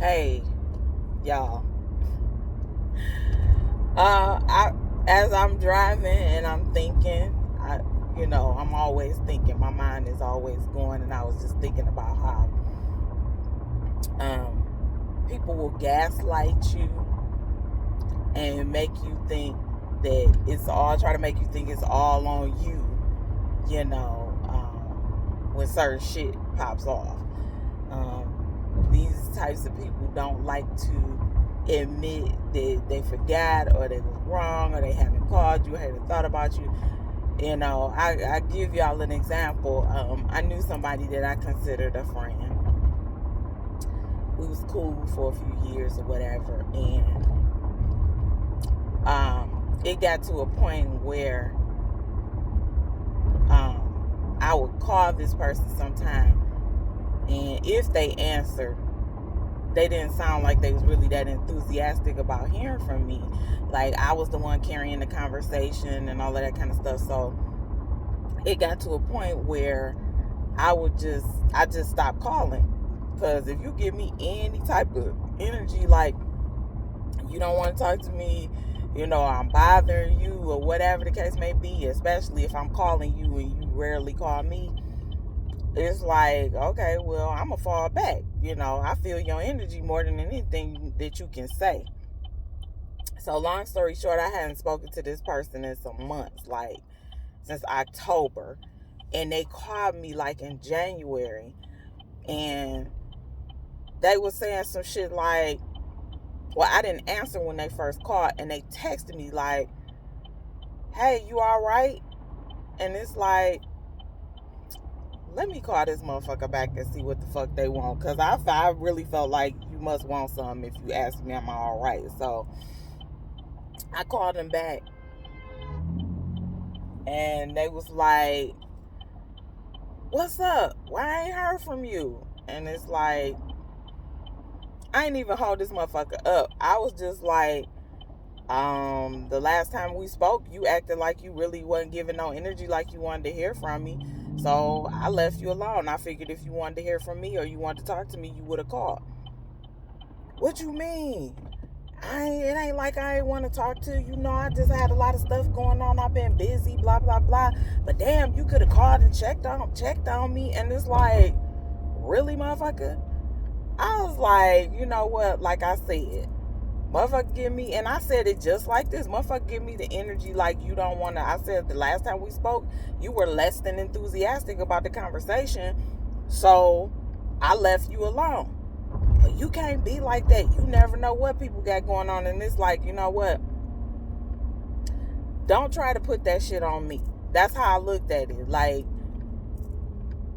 Hey, y'all. As I'm driving and I'm thinking, I'm always thinking. My mind is always going, and I was just thinking about how people will gaslight you and make you think that try to make you think it's all on you. When certain shit pops off. These types of people don't like to admit that they forgot or they was wrong or they haven't called you or haven't thought about you. I give y'all an example. I knew somebody that I considered a friend. We was cool for a few years or whatever, and it got to a point where I would call this person sometime, and if they answered, they didn't sound like they was really that enthusiastic about hearing from me. Like I was the one carrying the conversation and all of that kind of stuff. So it got to a point where I just stopped calling. Because if you give me any type of energy, like you don't want to talk to me, I'm bothering you or whatever the case may be, especially if I'm calling you and you rarely call me, it's like, okay, well, I'm going to fall back. I feel your energy more than anything that you can say. So long story short, I hadn't spoken to this person in some months, like since October. And they called me like in January. And they were saying some shit like, well, I didn't answer when they first called. And they texted me like, hey, you all right? And it's like, let me call this motherfucker back and see what the fuck they want. Because I really felt like you must want something if you ask me, am I all right? So I called them back. And they was like, what's up? Why I ain't heard from you? And it's like, I ain't even hold this motherfucker up. I was just like, the last time we spoke, you acted like you really wasn't giving no energy, like you wanted to hear from me. So I left you alone. I figured if you wanted to hear from me or you wanted to talk to me, you would have called. What you mean? It ain't like I ain't want to talk to you. I just had a lot of stuff going on. I've been busy, blah, blah, blah. But damn, you could have called and checked on me. And it's like, really, motherfucker? I was like, you know what? Like I said, motherfucker give me, and I said it just like this, motherfucker give me the energy like you don't want to. I said the last time we spoke, you were less than enthusiastic about the conversation. So I left you alone. But you can't be like that. You never know what people got going on. And it's like, you know what? Don't try to put that shit on me. That's how I looked at it. Like,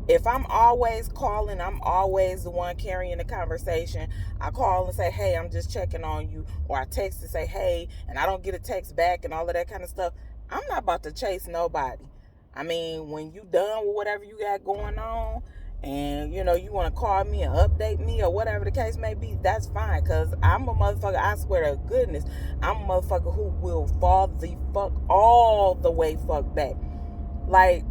if I'm always calling, I'm always the one carrying the conversation. I call and say, hey, I'm just checking on you. Or I text and say, hey, and I don't get a text back and all of that kind of stuff. I'm not about to chase nobody. I mean, when you done with whatever you got going on and, you want to call me and update me or whatever the case may be, that's fine. Because I'm a motherfucker, I swear to goodness, I'm a motherfucker who will fall the fuck all the way fuck back. Like,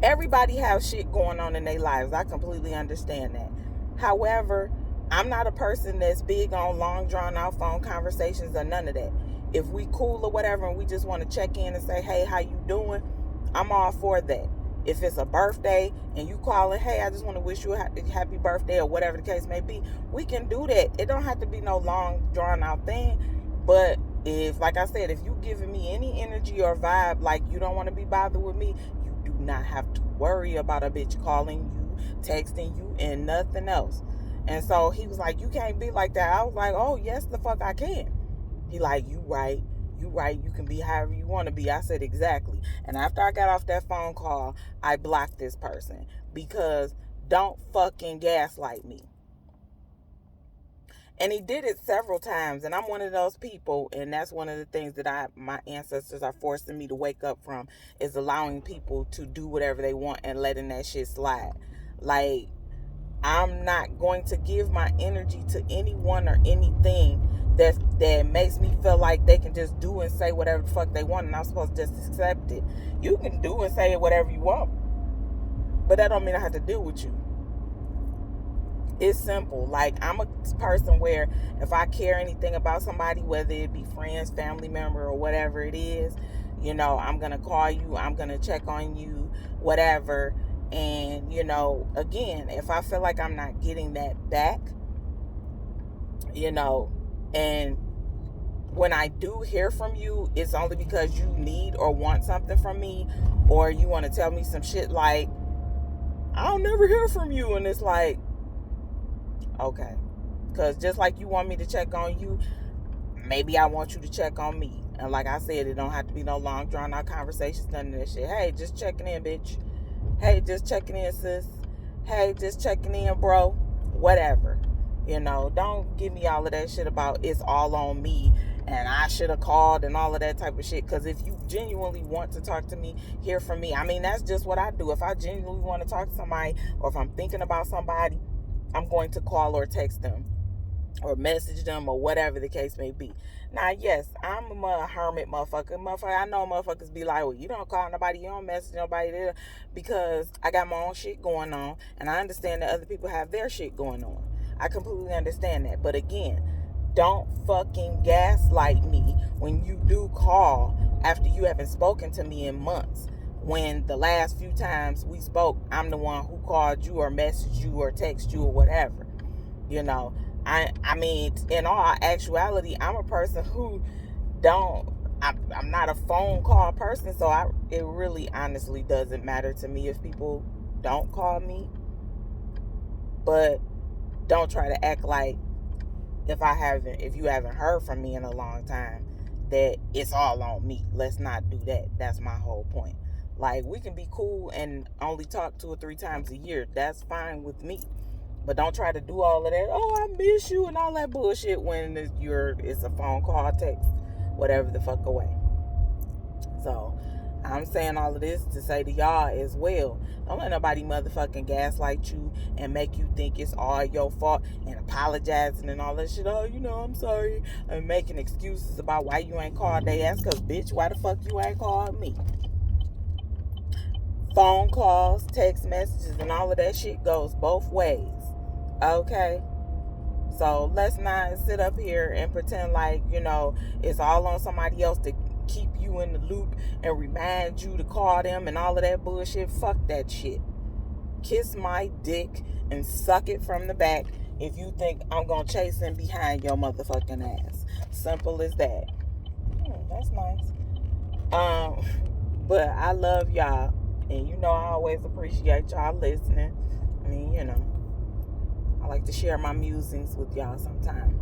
everybody has shit going on in their lives. I completely understand that. However, I'm not a person that's big on long drawn out phone conversations or none of that. If we cool or whatever and we just want to check in and say, hey, how you doing? I'm all for that. If it's a birthday and you calling, hey, I just want to wish you a happy birthday or whatever the case may be, we can do that. It don't have to be no long drawn out thing. But if, like I said, if you giving me any energy or vibe like you don't want to be bothered with me, you do not have to worry about a bitch calling you, texting you, and nothing else. And so he was like, you can't be like that. I was like, oh, yes, the fuck I can. He like, you right, you can be however you want to be. I said, exactly. And after I got off that phone call, I blocked this person because don't fucking gaslight me. And he did it several times, and I'm one of those people, and that's one of the things that my ancestors are forcing me to wake up from, is allowing people to do whatever they want and letting that shit slide. Like, I'm not going to give my energy to anyone or anything that makes me feel like they can just do and say whatever the fuck they want, and I'm supposed to just accept it. You can do and say whatever you want, but that don't mean I have to deal with you. It's simple. Like, I'm a person where if I care anything about somebody, whether it be friends, family member, or whatever it is, I'm going to call you, I'm going to check on you, whatever. And, again, if I feel like I'm not getting that back, and when I do hear from you, it's only because you need or want something from me, or you want to tell me some shit like, I'll never hear from you. And it's like, okay. Because just like you want me to check on you, maybe I want you to check on me. And like I said, it don't have to be no long, drawn out conversations, none of that shit. Hey, just checking in, bitch. Hey, just checking in, sis. Hey, just checking in, bro. Whatever. Don't give me all of that shit about it's all on me and I should have called and all of that type of shit. Because if you genuinely want to talk to me, hear from me. I mean, that's just what I do. If I genuinely want to talk to somebody, or if I'm thinking about somebody, I'm going to call or text them or message them or whatever the case may be. Now, yes, I'm a hermit motherfucker. I know motherfuckers be like, well, you don't call nobody, you don't message nobody there, because I got my own shit going on, and I understand that other people have their shit going on. I completely understand that. But again, don't fucking gaslight me when you do call after you haven't spoken to me in months. When the last few times we spoke, I'm the one who called you or messaged you or texted you or whatever. I mean, in all actuality, I'm a person who I'm not a phone call person, so it really honestly doesn't matter to me if people don't call me. But don't try to act like if you haven't heard from me in a long time, that it's all on me. Let's not do that. That's my whole point. Like, we can be cool and only talk 2 or 3 times a year. That's fine with me. But don't try to do all of that, oh, I miss you, and all that bullshit when it's a phone call, text, whatever the fuck away. So, I'm saying all of this to say to y'all as well, don't let nobody motherfucking gaslight you and make you think it's all your fault and apologizing and all that shit. Oh, I'm sorry. And making excuses about why you ain't called they ass, because, bitch, why the fuck you ain't called me? Phone calls, text messages, and all of that shit goes both ways. Okay? So let's not sit up here and pretend like, it's all on somebody else to keep you in the loop and remind you to call them and all of that bullshit. Fuck that shit. Kiss my dick and suck it from the back if you think I'm gonna chase him behind your motherfucking ass. Simple as that. That's nice. But I love y'all, and I always appreciate y'all listening. I mean, I like to share my musings with y'all sometime.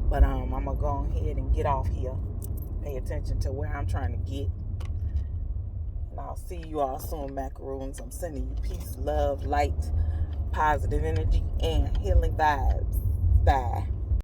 But I'm gonna go ahead and get off here. Pay attention to where I'm trying to get. And I'll see you all soon, macaroons. I'm sending you peace, love, light, positive energy, and healing vibes. Bye.